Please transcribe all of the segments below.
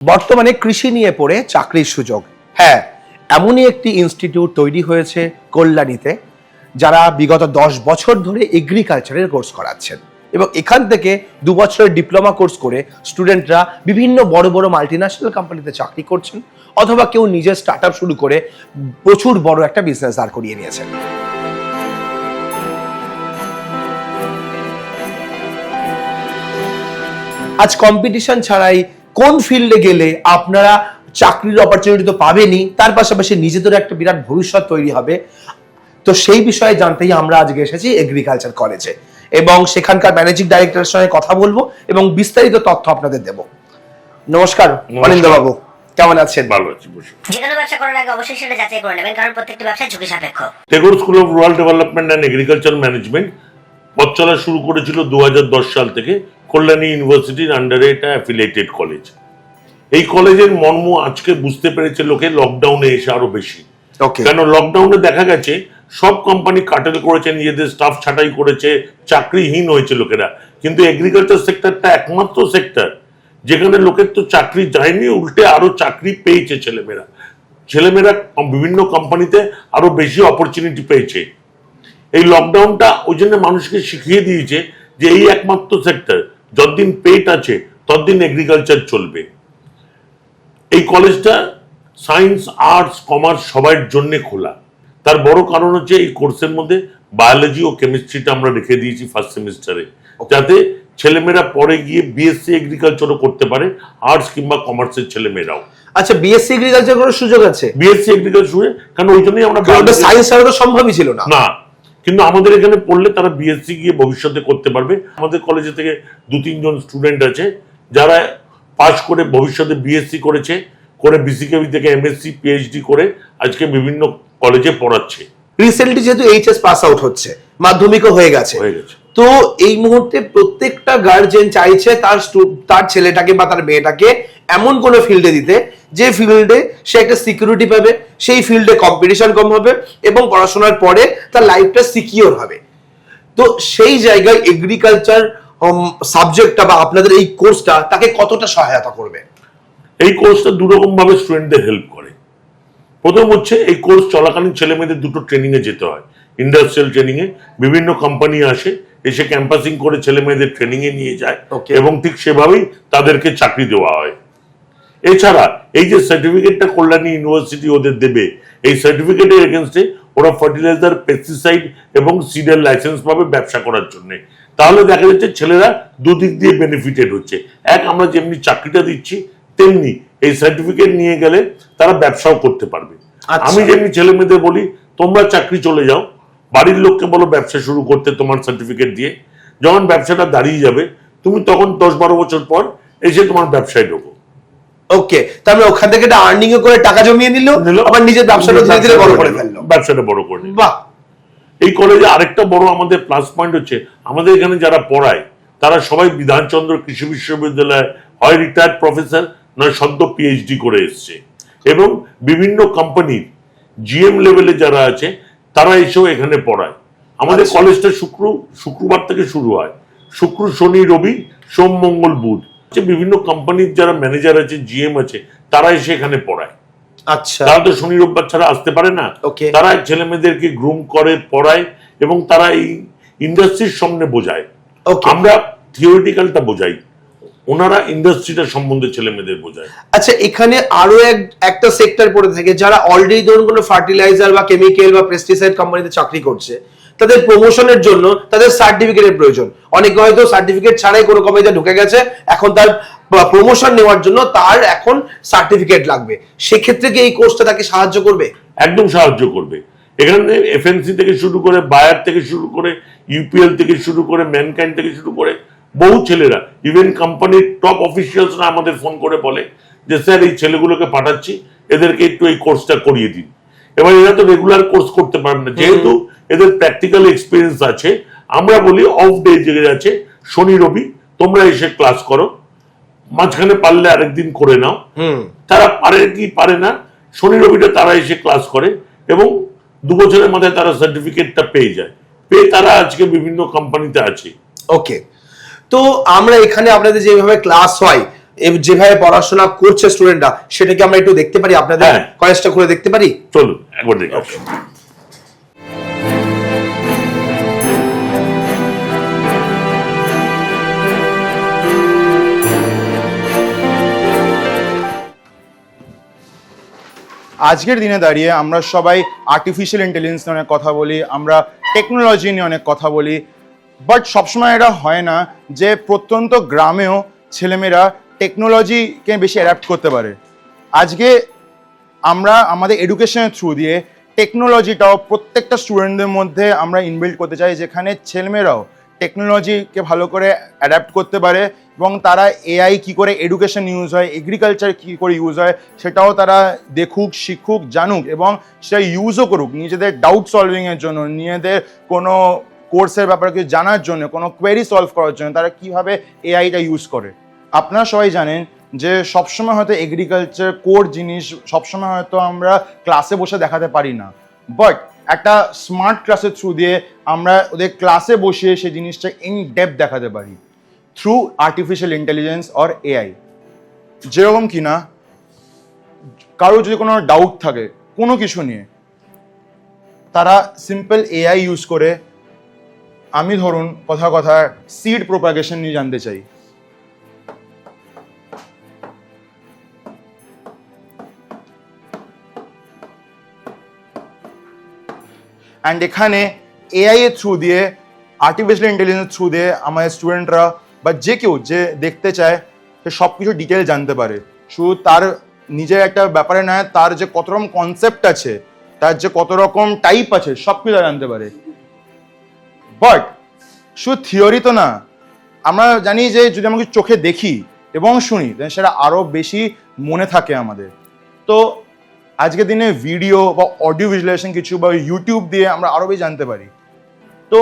বর্তমানে কৃষি নিয়ে পড়ে চাকরির সুযোগ। হ্যাঁ, এমনই একটি ইনস্টিটিউট তৈরি হয়েছে কল্যাণীতে, যারা বিগত 10 বছর ধরে এগ্রিকালচারের কোর্স করাচ্ছেন এবং এখান থেকে 2 বছরের ডিপ্লোমা কোর্স করে স্টুডেন্টরা বিভিন্ন বড় বড় মাল্টিন্যাশনাল কোম্পানিতে চাকরি করছেন, অথবা কেউ নিজের স্টার্টআপ শুরু করে প্রচুর বড় একটা বিজনেস দাঁড় করিয়ে নিয়েছেন। আজ কম্পিটিশন ছাড়াই কোন ফিল্ডে গেলে আপনারা চাকরির অপরচুনিটি তো পাবেনই, তার পাশাপাশি নিজেদের একটা বিরাট ভবিষ্যৎ তৈরি হবে। তো সেই বিষয়ে জানতেই আমরা আজকে এসেছি এগ্রিকালচার কলেজে এবং সেখানকার ম্যানেজিং ডাইরেক্টরের সঙ্গে কথা বলবো এবং বিস্তারিত তথ্য আপনাদের দেব। নমস্কার অনিন্দ বাবু, কেমন আছেন? ভালো আছি। যে কোনো ব্যবসা করার আগে অবশ্যই সেটা যাচাই করে নেবেন, কারণ প্রত্যেকটি ব্যবসা ঝুঁকি সাপেক্ষ। Tagore school of rural development and agriculture management পথ চলা শুরু করেছিল 2010 সাল থেকে। কল্যাণী ইউনিভার্সিটির আন্ডারে এটা অ্যাফিলিয়েটেড কলেজ। এই কলেজের মর্ম আজকে বুঝতে পেরেছে লোকে লকডাউনে এসে আরো বেশি। কেন লকডাউনে দেখা গেছে সব কোম্পানি কাটেল করেছে, নিজেদের স্টাফ ছাঁটাই করেছে, চাকরিহীন হয়েছে লোকেরা। কিন্তু এগ্রিকালচার সেক্টরটা একমাত্র সেক্টর যেখানে লোকের তো চাকরি যায়নি, উল্টে আরো চাকরি পেয়েছে ছেলেমেয়েরা বিভিন্ন কোম্পানিতে আরো বেশি অপরচুনিটি পেয়েছে। এই লকডাউনটা ওই জন্য মানুষকে শিখিয়ে দিয়েছে যে এই একমাত্র সেক্টর, যতদিন পেট আছে ততদিন এগ্রিকালচার চলবে। এই কলেজটা সায়েন্স, আর্টস, কমার্স সবার জন্য খোলা। তার বড় কারণ হচ্ছে এই কোর্সের মধ্যে বায়োলজি ও কেমিস্ট্রিটা আমরা রেখে দিয়েছি ফার্স্ট সেমিস্টারে, যাতে ছেলেমেয়েরা পরে গিয়ে বিএসসি এগ্রিকালচারও করতে পারে, আর্টস কিংবা কমার্সের ছেলেমেয়েরাও। আচ্ছা, বিএসসি এগ্রিকালচার করার সুযোগ আছে? বিএসসি এগ্রিকালচার, কারণ ওই জন্যই আমরা সায়েন্স ছাড়া তো সম্ভবই ছিল না। কিন্তু আমাদের এখানে পড়লে তারা বিএসসি গিয়ে ভবিষ্যতে করতে পারবে। আমাদের কলেজে থেকে 2-3 জন স্টুডেন্ট আছে যারা পাশ করে ভবিষ্যতে বিএসসি করেছে, করে বিসিকেবি থেকে এমএসসি, পিএইচডি করে আজকে বিভিন্ন কলেজে পড়াচ্ছে। রিসেন্টলি যেহেতু এইচএস পাস আউট হচ্ছে, মাধ্যমিকও হয়ে গেছে, তো এই মুহূর্তে প্রত্যেকটা গার্জেন চাইছে তার ছেলেটাকে বা তার মেয়েটাকে এমন কোন ফিল্ডে দিতে যে ফিল্ডে সে একটা সিকিউরিটি পাবে, সেই ফিল্ডে কম্পিটিশন কম হবে এবং পড়াশোনার পরে তার লাইফটা সিকিউর হবে। তো সেই জায়গায় এগ্রিকালচার সাবজেক্টটা বা আপনাদের এই কোর্সটা তাকে কতটা সহায়তা করবে? এই কোর্সটা দুরকম ভাবে স্টুডেন্টদের হেল্প করে। প্রথম হচ্ছে এই কোর্স চলাকালীন ছেলে মেয়েদের দুটো ট্রেনিং এ যেতে হয়। ইন্ডাস্ট্রিয়াল ট্রেনিং এ বিভিন্ন কোম্পানি আসে, এসে ক্যাম্পাসিং করে ছেলে মেয়েদের ট্রেনিং এ নিয়ে যায় এবং ঠিক সেভাবেই তাদেরকে চাকরি দেওয়া হয়। এছাড়া এই যে সার্টিফিকেটটা কল্যাণী ইউনিভার্সিটি ওদের দেবে, এই সার্টিফিকেটের এগেনস্টে ওরা ফার্টিলাইজার, পেস্টিসাইড এবং সিডের লাইসেন্স পাবে ব্যবসা করার জন্য। তাহলে দেখা যাচ্ছে ছেলেরা দুদিক দিয়ে বেনিফিটেড হচ্ছে। এক, আমরা যেমনি চাকরিটা দিচ্ছি তেমনি এই সার্টিফিকেট নিয়ে গেলে তারা ব্যবসাও করতে পারবে। আমি যেমনি ছেলে মেয়েদের বলি তোমরা চাকরি চলে যাও, বাড়ির লোককে বলো ব্যবসা শুরু করতে তোমার সার্টিফিকেট দিয়ে, যখন ব্যবসাটা দাঁড়িয়ে যাবে তুমি তখন 10-12 বছর পর এসে তোমার ব্যবসায় ঢোকো। ওকে, তাহলে ওখান থেকে একটা আর্নিং করে টাকা জমিয়ে নিল, আবার নিজের ব্যবসাটা ধীরে ধীরে বড় করে ফেললো, ব্যবসাটা বড় করে। বাহ! এই কলেজে আরেকটা বড় আমাদের প্লাস পয়েন্ট হচ্ছে আমাদের এখানে যারা পড়ায় তারা সবাই বিধানচন্দ্র কৃষি বিশ্ববিদ্যালয় হয় রিটায়ার্ড প্রফেসর, নয় সদ্য পিএইচডি করে এসছে। এবং বিভিন্ন কোম্পানির জিএম লেভেলে যারা আছে তারা এসেও এখানে পড়ায়। আমাদের কলেজটা শুক্রবার থেকে শুরু হয়, শুক্র, শনি, রবি, সোম, মঙ্গল, বুধ। বিভিন্ন কোম্পানির যারা ম্যানেজার আছে, জিএম আছে, তারা এসে এখানে পড়ায়। আচ্ছা, তারা তো শনি রোববার ছাড়া আসতে পারে না। তারা ছেলে মেয়েদেরকে গ্রুম করে, পড়ায় এবং তারা এই ইন্ডাস্ট্রির সামনে বোঝায়। আমরা থিওরিটিক্যালটা বোঝাই, ওনারা ইন্ডাস্ট্রিটা সম্বন্ধে ছেলে মেয়েদের বোঝায়। আচ্ছা, এখানে আরো একটা সেক্টর পড়ে থাকে যারা অলরেডি ধরুন কোনো ফার্টিলাইজার বা কেমিক্যাল বা পেস্টিসাইড কোম্পানিতে চাকরি করছে, তাদের প্রমোশনের জন্য তাদের সার্টিফিকেটের প্রয়োজন। অনেকে হয়তো সার্টিফিকেট ছাড়াই কোনো কোম্পানিতে ঢুকে গেছে, এখন তার প্রমোশন নেওয়ার জন্য তার এখন সার্টিফিকেট লাগবে। সেক্ষেত্রে কি এই কোর্সটা তাকে সাহায্য করবে? একদম সাহায্য করবে। এখানে এফএনসি থেকে শুরু করে, বায়ার থেকে শুরু করে, ইউপিএল থেকে শুরু করে, ম্যানকাইন্ড থেকে শুরু করে বহু ছেলেরা, ইভেন কোম্পানির টপ অফিসিয়ালসরা আমাদের ফোন করে বলে যে স্যার এই ছেলেগুলোকে পাঠাচ্ছি, এদেরকে একটু এই কোর্সটা করিয়ে দিন। এবার এরা তো রেগুলার কোর্স করতে পারবে না, যেহেতু এদের প্র্যাকটিক্যাল এক্সপিরিয়েন্স আছে। আমরা বলি অফ ডে যে আছে শনি রবি তোমরা এসে ক্লাস করো, মাঝখানে পারলে আরেকদিন করে নাও। তারা পারে কি পারে না, শনি রবিটা তারা এসে ক্লাস করে এবং 2 বছরের মাথায় তারা সার্টিফিকেটটা পেয়ে যায়, পেয়ে তারা আজকে বিভিন্ন কোম্পানিতে আছে। ওকে, তো আমরা এখানে আপনাদের যেভাবে ক্লাস হয় যেভাবে পড়াশোনা করছে স্টুডেন্টরা, সেটা কি আমরা একটু দেখতে পারি? আপনাদের হ্যাঁ। কলেজটা ঘুরে দেখতে পারি? চলুন একবার দেখে আসি। আজকের দিনে দাঁড়িয়ে আমরা সবাই আর্টিফিশিয়াল ইন্টেলিজেন্স নিয়ে অনেক কথা বলি, আমরা টেকনোলজি নিয়ে অনেক কথা বলি, বাট সবসময় এটা হয় না যে প্রত্যন্ত গ্রামেও ছেলেমেয়েরা টেকনোলজিকে বেশি অ্যাডাপ্ট করতে পারে। আজকে আমরা আমাদের এডুকেশনের থ্রু দিয়ে টেকনোলজিটাও প্রত্যেকটা স্টুডেন্টদের মধ্যে আমরা ইনবিল্ড করতে চাই, যেখানে ছেলেমেয়েরাও টেকনোলজিকে ভালো করে অ্যাডাপ্ট করতে পারে এবং তারা এআই কী করে এডুকেশন ইউজ হয়, এগ্রিকালচার কী করে ইউজ হয় সেটাও তারা দেখুক, শিখুক, জানুক এবং সেটা ইউজও করুক নিজেদের ডাউট সলভিংয়ের জন্য, নিজেদের কোনো কোর্সের ব্যাপারে কিছু জানার জন্য, কোনো কোয়েরি সলভ করার জন্য তারা কীভাবে এআইটা ইউজ করে। আপনারা সবাই জানেন যে সবসময় হয়তো এগ্রিকালচার কোর জিনিস সবসময় হয়তো আমরা ক্লাসে বসে দেখাতে পারি না, বাট একটা স্মার্ট ক্লাসের থ্রু দিয়ে আমরা ওদের ক্লাসে বসিয়ে সেই জিনিসটা ইন ডেপথ দেখাতে পারি through artificial intelligence or AI. যেরকম কিনা কারো যদি কোনো ডাউট থাকে কোনো কিছু নিয়ে, তারা সিম্পল এআই ইউজ করে, আমি ধরুন কথা সিড প্রোপাগেশন নিয়ে জানতে চাই, অ্যান্ড এখানে এআই এর থ্রু দিয়ে, আর্টিফিশিয়াল ইন্টেলিজেন্সের থ্রু দিয়ে আমাদের স্টুডেন্টরা বা যে কেউ যে দেখতে চায় সে সব কিছু ডিটেল জানতে পারে। শুধু তার নিজের একটা ব্যাপারে নয়, তার যে কত রকম কনসেপ্ট আছে, তার যে কত রকম টাইপ আছে, সব কিছু জানতে পারে। বাট শুধু থিওরি তো না, আমরা জানি যে যদি আমরা কিছু চোখে দেখি এবং শুনি সেটা আরও বেশি মনে থাকে আমাদের। তো আজকের দিনে ভিডিও বা অডিও ভিজুয়ালাইজেশন কিছু বা ইউটিউব দিয়ে আমরা আরও বেশি জানতে পারি। তো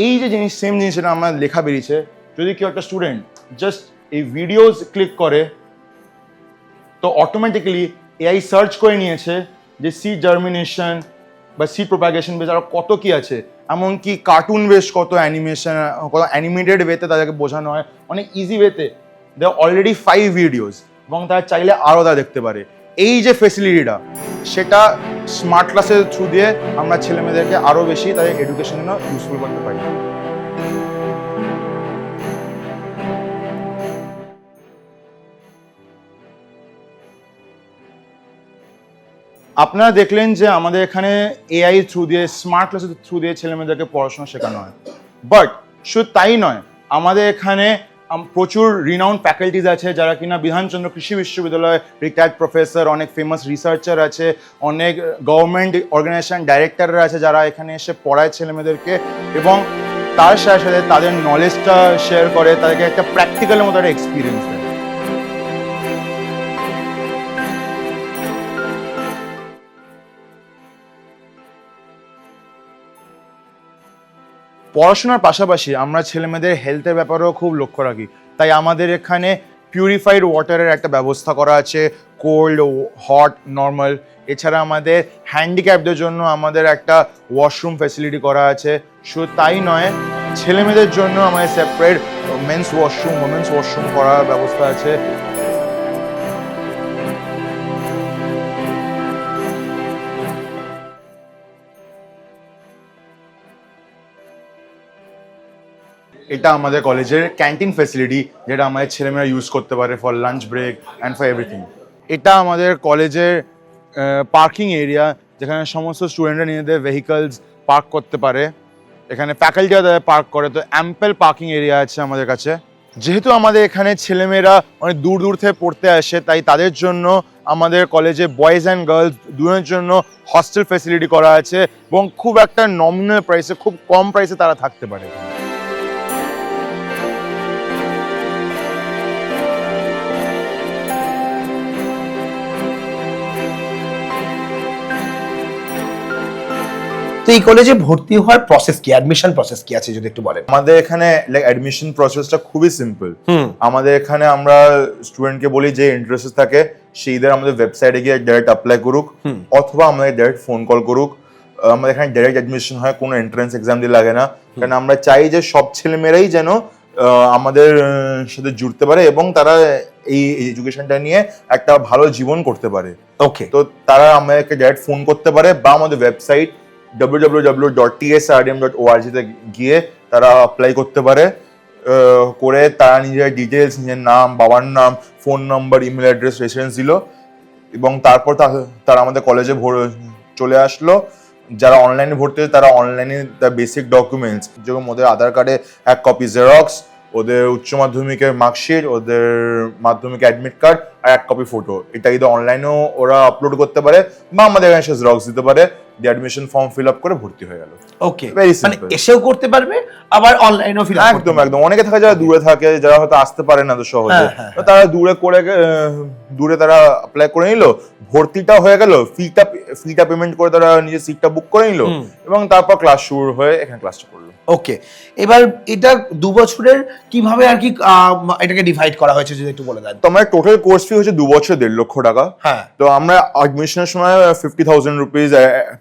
এই যে জিনিস, সেম জিনিস যেটা আমার লেখা বেরিয়েছে, যদি কেউ একটা স্টুডেন্ট জাস্ট এই ভিডিওস ক্লিক করে তো অটোমেটিক্যালি এআই সার্চ করে নিয়েছে যে সিড জার্মিনেশন বা সিড প্রোপাগেশন বেস আরও কত কী আছে, এমনকি কার্টুন বেস কত অ্যানিমেশন, কত অ্যানিমেটেড ওয়েতে তাদেরকে বোঝানো হয়, অনেক ইজি ওয়েতে। দে আর অলরেডি 5 ভিডিওস এবং তারা চাইলে আরও তারা দেখতে পারে। এই যে ফেসিলিটিটা, সেটা স্মার্ট ক্লাসের থ্রু দিয়ে আমরা ছেলেমেয়েদেরকে আরও বেশি তাদের এডুকেশনের জন্য ইউজফুল করতে পারি। আপনারা দেখলেন যে আমাদের এখানে এআই থ্রু দিয়ে, স্মার্ট ক্লাসের থ্রু দিয়ে ছেলেমেয়েদেরকে পড়াশোনা শেখানো হয়, বাট শুধু তাই নয়, আমাদের এখানে প্রচুর রিনাউন্ড ফ্যাকাল্টিজ আছে যারা কিনা বিধানচন্দ্র কৃষি বিশ্ববিদ্যালয় রিটায়ার্ড প্রফেসর, অনেক ফেমাস রিসার্চার আছে, অনেক গভর্নমেন্ট অর্গানাইজেশন ডাইরেক্টররা আছে যারা এখানে এসে পড়ায় ছেলেমেয়েদেরকে এবং তার সাথে সাথে তাদের নলেজটা শেয়ার করে, তাদেরকে একটা প্র্যাকটিক্যালের মতো একটা এক্সপিরিয়েন্স দেয়। পড়াশোনার পাশাপাশি আমরা ছেলেমেয়েদের হেলথের ব্যাপারেও খুব লক্ষ্য রাখি, তাই আমাদের এখানে পিউরিফাইড ওয়াটারের একটা ব্যবস্থা করা আছে, কোল্ড, হট, নর্মাল। এছাড়া আমাদের হ্যান্ডিক্যাপদের জন্য আমাদের একটা ওয়াশরুম ফ্যাসিলিটি করা আছে। শুধু তাই নয়, ছেলেমেয়েদের জন্য আমাদের separate men's washroom, women's washroom করার ব্যবস্থা আছে। এটা আমাদের কলেজের ক্যান্টিন ফ্যাসিলিটি, যেটা আমাদের ছেলেমেয়েরা ইউজ করতে পারে for lunch break and for everything. এটা আমাদের কলেজের পার্কিং এরিয়া, যেখানে সমস্ত স্টুডেন্টরা নিজেদের ভেহিকলস পার্ক করতে পারে। এখানে ফ্যাকাল্টিরা তাদের পার্ক করে, তো অ্যাম্পেল পার্কিং এরিয়া আছে আমাদের কাছে। যেহেতু আমাদের এখানে ছেলেমেয়েরা অনেক দূর দূর থেকে পড়তে আসে, তাই তাদের জন্য আমাদের কলেজে বয়েজ অ্যান্ড গার্লস দুজনের জন্য হস্টেল ফ্যাসিলিটি করা আছে এবং খুব একটা নমিনাল প্রাইসে, খুব কম প্রাইসে তারা থাকতে পারে। তো এই কলেজে ভর্তি হওয়ার প্রসেস কি, অ্যাডমিশন প্রসেস কি আছে যদি একটু বলেন? আমাদের এখানে অ্যাডমিশন প্রসেসটা খুবই সিম্পল। আমাদের এখানে আমরা স্টুডেন্টকে বলি যে ইন্টারেস্ট থাকে সে ইদার আমাদের ওয়েবসাইটে গিয়ে ডাইরেক্ট অ্যাপ্লাই করুক অথবা আমাদের ডাইরেক্ট ফোন কল করুক। আমাদের এখানে ডাইরেক্ট অ্যাডমিশন হয়, কোনো এন্ট্রান্স এক্সাম দিয়ে লাগে না, কারণ আমরা চাই যে সব ছেলেমেয়েরাই যেন আমাদের সাথে জুড়তে পারে এবং তারা এই এডুকেশনটা নিয়ে একটা ভালো জীবন করতে পারে। ওকে, তো তারা আমাদেরকে ডাইরেক্ট ফোন করতে পারে বা আমাদের ওয়েবসাইট www.tsrdm.org তে গিয়ে তারা অ্যাপ্লাই করতে পারে, করে তারা নিজের ডিটেলস, নিজের নাম, বাবার নাম, phone number, email address, residence দিল এবং তারপর তারা আমাদের কলেজে চলে আসলো। যারা অনলাইনে ভর্তি হয় তারা অনলাইনে দ্য বেসিক ডকুমেন্টস, যেরকম ওদের আধার কার্ডে 1 কপি জেরক্স, ওদের উচ্চ মাধ্যমিকের মার্কশিট, ওদের মাধ্যমিক অ্যাডমিট কার্ড আর 1 কপি ফটো, এটা কিন্তু অনলাইনেও ওরা আপলোড করতে পারে বা আমাদের এখানে সে জেরক্স দিতে পারে, দিয়ে অ্যাডমিশন ফর্ম ফিল আপ করে ভর্তি হয়ে গেল। ওকে, Very মানে simple. এসেও করতে পারবে আবার অনলাইনেও ফিল আপ করতে একদম পারবে। একদম। অনেকে থাকে যারা দূরে থাকে, যারা হয়তো আসতে পারে না তো সহজে, তো তারা দূরে তারা অ্যাপ্লাই করে নিল, ভর্তিটা হয়ে গেল, ফিটা পেমেন্ট করে তারা নিজের সিটটা বুক করে নিল এবং তারপর ক্লাস শুরু হয়ে এখানে ক্লাসটা করলো। ওকে, এবার এটা 2 বছরের কিভাবে আর কি এটাকে ডিভাইড করা হয়েছে যদি একটু বলে দেন। তো আমার টোটাল কোর্স ফি হচ্ছে 2 বছর 1.5 লক্ষ টাকা। হ্যাঁ। তো আমরা অ্যাডমিশনের সময় 50,000 রুপিস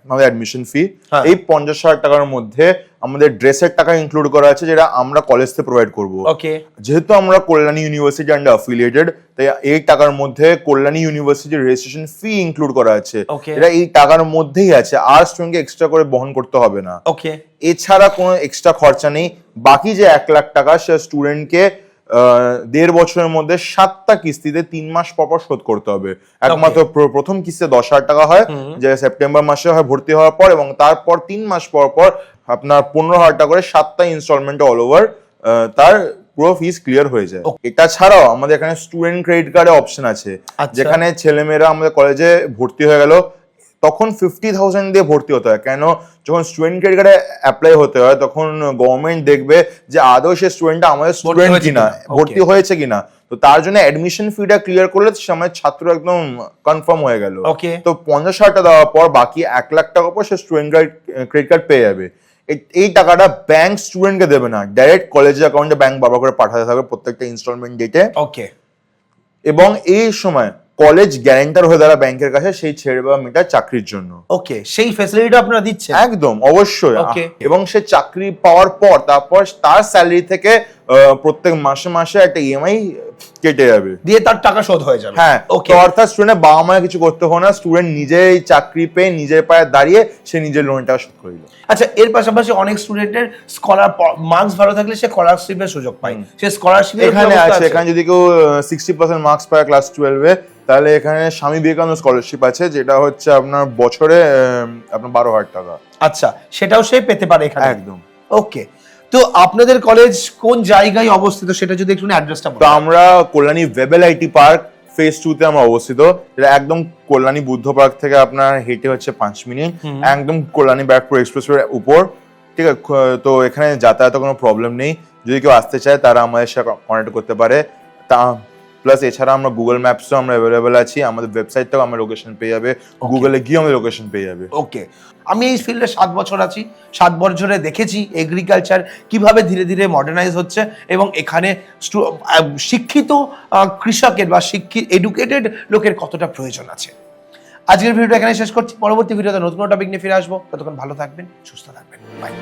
আমাদের অ্যাডমিশন ফি। হ্যাঁ। এই 50,000 টাকার মধ্যে আমাদের ড্রেসের টাকা ইনক্লুড করা আছে, যেটা আমরা কলেজ থেকে প্রোভাইড করব। ওকে, যেহেতু আমরা কল্যাণী ইউনিভার্সিটি অ্যান্ড অ্যাফিলিয়েটেড, তাই এই টাকার মধ্যে কল্যাণী ইউনিভার্সিটির রেজিস্ট্রেশন ফি ইনক্লুড করা আছে। Okay. এটা এই টাকার মধ্যেই আছে, আর স্টুডেন্টকে এক্সট্রা করে বহন করতে হবে না। ওকে, এছাড়া কোনো এক্সট্রা খরচা নেই। বাকি যে 1 লাখ টাকা সে স্টুডেন্টকে 1.5 বছরের মধ্যে 7টা কিস্তিতে 3 মাস পর পর শোধ করতে হবে। একমাত্র প্রথম কিস্তিতে 10,000 টাকা হয়, যে সেপ্টেম্বর মাসে হয় ভর্তি হওয়ার পর, এবং তারপর 3 মাস পর পর আপনার 15,000 টাকা করে 7টা ইনস্টলমেন্টে অল ওভার তার পুরো ফিস ক্লিয়ার হয়ে যায়। এটা ছাড়াও আমাদের এখানে স্টুডেন্ট ক্রেডিট কার্ডের অপশন আছে, আচ্ছা। যেখানে ছেলেমেয়েরা আমাদের কলেজে ভর্তি হয়ে গেল তখন 50,000 দিয়ে ভর্তি হতে হয়। কেন? যখন স্টুডেন্ট ক্রেডিট কার্ডে অ্যাপ্লাই হতে হয় তখন গভর্নমেন্ট দেখবে যে আদৌ সে স্টুডেন্টটা আমাদের স্টুডেন্ট কিনা, ভর্তি হয়েছে কিনা। তো তার জন্য অ্যাডমিশন ফিটা ক্লিয়ার করলে সে আমার ছাত্র একদম কনফার্ম হয়ে গেল। ওকে, তো 50,000 টাকা দেওয়ার পর বাকি 1 লাখ টাকা পর সে স্টুডেন্ট ক্রেডিট কার্ড পেয়ে যাবে। এই টাকাটা ব্যাংক স্টুডেন্টকে দেবে না, ডাইরেক্ট কলেজের অ্যাকাউন্টে ব্যাংক বাবা করে পাঠাতে থাকবে প্রত্যেকটা ইনস্টলমেন্ট ডেটে। ওকে, এবং এই সময় কলেজ গ্যারান্টার হয়ে দাঁড়া ব্যাংকের কাছে সেই ছেলে বা মেয়েটার চাকরির জন্য। ওকে, সেই ফ্যাসিলিটিটা আপনারা দিচ্ছেন? একদম, অবশ্যই। Okay. এবং সে চাকরি পাওয়ার পর তারপর তার স্যালারি থেকে প্রত্যেক মাসে মাসে একটা ইএমআই কেটে যাবে, দিয়ে তার টাকা শোধ হয়ে যাবে। হ্যাঁ। ওকে, তো অর্থাৎ স্টুডেন্টের বাবা মায়ের কিছু করতে হবে না, স্টুডেন্ট নিজেই চাকরি পেয়ে নিজের পায়ে দাঁড়িয়ে সে নিজের লোনের টাকা শোধ করে দিল। আচ্ছা, এর পাশাপাশি অনেক স্টুডেন্টের মার্কস ভালো থাকলে সে স্কলারশিপের সুযোগ পায়, সে স্কলারশিপ এখানে আছে। এখানে যদি কেউ 60% মার্কস পায় ক্লাস 12-এ, তাহলে এখানে স্বামী বিবেকানন্দ স্কলারশিপ আছে, যেটা হচ্ছে আপনার বছরে আপনার 12,000 টাকা। আচ্ছা, সেটাও সে পেতে পারে এখানে? একদম। ওকে, তো আপনাদের কলেজ কোন জায়গায় অবস্থিত সেটা যদি একটু অ্যাড্রেসটা তো বলেন। আমরা Kalyani Webel IT park phase 2-তে আমরা অবস্থিত। এটা একদম কল্যাণী বুদ্ধ পার্ক থেকে আপনার হেঁটে হচ্ছে 5 মিনিট, একদম কল্যাণী ব্যারাকপুর এক্সপ্রেসওয়ের উপর। ঠিক আছে, তো এখানে যাতায়াতের কোনো প্রবলেম নেই। যদি কেউ আসতে চায় তারা আমাদের সাথে কন্ট্যাক্ট করতে পারে। তা প্লাস এছাড়া আমরা গুগল ম্যাপসও আমরা অ্যাভেলেবেল আছি, আমাদের ওয়েবসাইটটাও আমার লোকেশন পেয়ে যাবে, গুগলে গিয়ে আমাদের লোকেশন পেয়ে যাবে। ওকে, আমি এই ফিল্ডে 7 বছর আছি। 7 বছরে দেখেছি এগ্রিকালচার কিভাবে ধীরে ধীরে মডার্নাইজ হচ্ছে এবং এখানে শিক্ষিত কৃষকের বা এডুকেটেড লোকের কতটা প্রয়োজন আছে। আজকের ভিডিওটা এখানে শেষ করছি। পরবর্তী ভিডিওতে নতুন টপিক নিয়ে ফিরে আসবো। ততক্ষণ ভালো থাকবেন, সুস্থ থাকবেন। বাই।